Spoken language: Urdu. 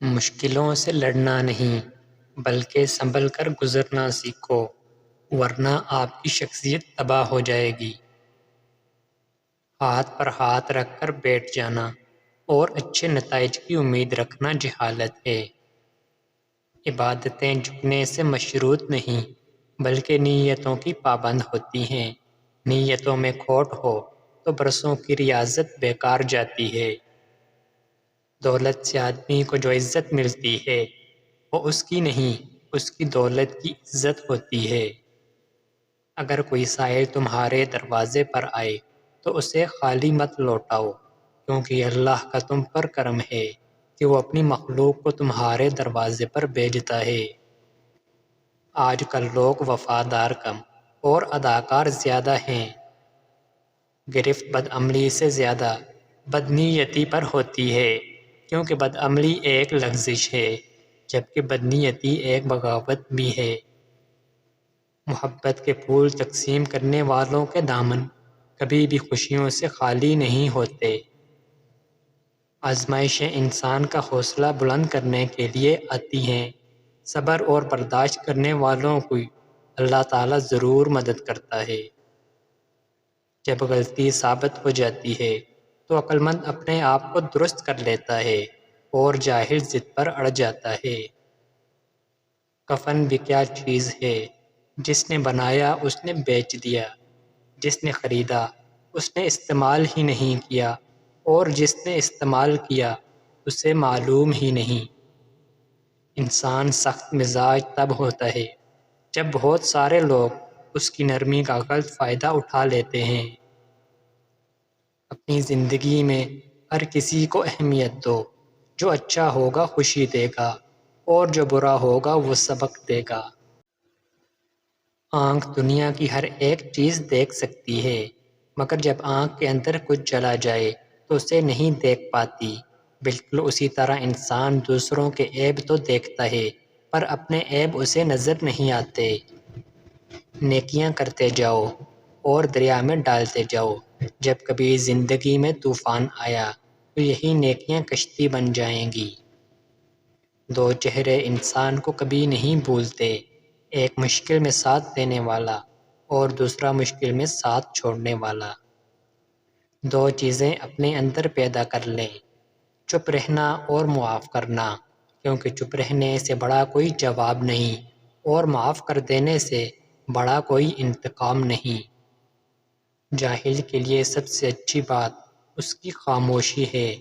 مشکلوں سے لڑنا نہیں بلکہ سنبھل کر گزرنا سیکھو، ورنہ آپ کی شخصیت تباہ ہو جائے گی۔ ہاتھ پر ہاتھ رکھ کر بیٹھ جانا اور اچھے نتائج کی امید رکھنا جہالت ہے۔ عبادتیں جھکنے سے مشروط نہیں بلکہ نیتوں کی پابند ہوتی ہیں۔ نیتوں میں کھوٹ ہو تو برسوں کی ریاضت بیکار جاتی ہے۔ دولت سے آدمی کو جو عزت ملتی ہے وہ اس کی نہیں، اس کی دولت کی عزت ہوتی ہے۔ اگر کوئی سائل تمہارے دروازے پر آئے تو اسے خالی مت لوٹاؤ، کیونکہ یہ اللہ کا تم پر کرم ہے کہ وہ اپنی مخلوق کو تمہارے دروازے پر بھیجتا ہے۔ آج کل لوگ وفادار کم اور اداکار زیادہ ہیں۔ گرفت بدعملی سے زیادہ بدنیتی پر ہوتی ہے، کیونکہ بدعملی ایک لغزش ہے جبکہ بدنیتی ایک بغاوت بھی ہے۔ محبت کے پھول تقسیم کرنے والوں کے دامن کبھی بھی خوشیوں سے خالی نہیں ہوتے۔ آزمائشیں انسان کا حوصلہ بلند کرنے کے لیے آتی ہیں۔ صبر اور برداشت کرنے والوں کی اللہ تعالیٰ ضرور مدد کرتا ہے۔ جب غلطی ثابت ہو جاتی ہے تو عقل مند اپنے آپ کو درست کر لیتا ہے اور جاہل ضد پر اڑ جاتا ہے۔ کفن بھی کیا چیز ہے، جس نے بنایا اس نے بیچ دیا، جس نے خریدا اس نے استعمال ہی نہیں کیا اور جس نے استعمال کیا اسے معلوم ہی نہیں۔ انسان سخت مزاج تب ہوتا ہے جب بہت سارے لوگ اس کی نرمی کا غلط فائدہ اٹھا لیتے ہیں۔ اپنی زندگی میں ہر کسی کو اہمیت دو، جو اچھا ہوگا خوشی دے گا اور جو برا ہوگا وہ سبق دے گا۔ آنکھ دنیا کی ہر ایک چیز دیکھ سکتی ہے، مگر جب آنکھ کے اندر کچھ چلا جائے تو اسے نہیں دیکھ پاتی۔ بالکل اسی طرح انسان دوسروں کے عیب تو دیکھتا ہے پر اپنے عیب اسے نظر نہیں آتے۔ نیکیاں کرتے جاؤ اور دریا میں ڈالتے جاؤ۔ جب کبھی زندگی میں طوفان آیا تو یہی نیکیاں کشتی بن جائیں گی۔ دو چہرے انسان کو کبھی نہیں بھولتے، ایک مشکل میں ساتھ دینے والا اور دوسرا مشکل میں ساتھ چھوڑنے والا۔ دو چیزیں اپنے اندر پیدا کر لیں، چپ رہنا اور معاف کرنا، کیونکہ چپ رہنے سے بڑا کوئی جواب نہیں اور معاف کر دینے سے بڑا کوئی انتقام نہیں۔ جاہل کے لیے سب سے اچھی بات اس کی خاموشی ہے،